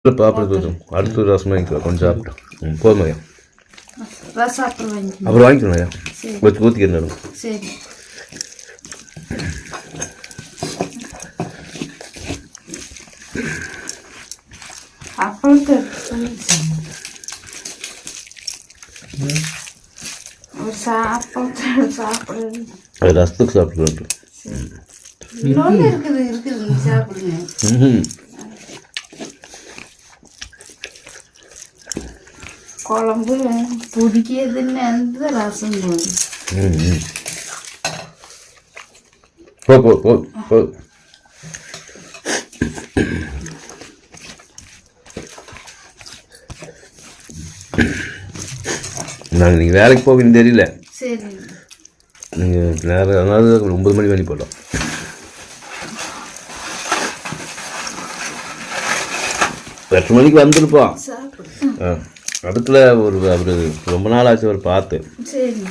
பாப்பா தூக்கும் அடுத்து ரசம் வாங்கிக்கலாம் கொஞ்சம் சாப்பிட்டு போதுமையா அப்புறம் வாங்கிக்கணும்யா வச்சு ஊற்றிக்கிறேன் சரி அது ரசத்துக்கு சாப்பிட்டு குழம்பு பிடிக்கிறதுன்னு அந்த ரசம் போ நாங்கள் நீங்கள் வேலைக்கு போவீங்கன்னு தெரியல சரி நீங்கள் நேரம் அதாவது 9 மணி வேலை போட்டோம் 8 மணிக்கு வந்துருப்போம் அடுத்துல அவர் ரொம்ப நாள் ஆச்சு அவர் பார்த்து சரி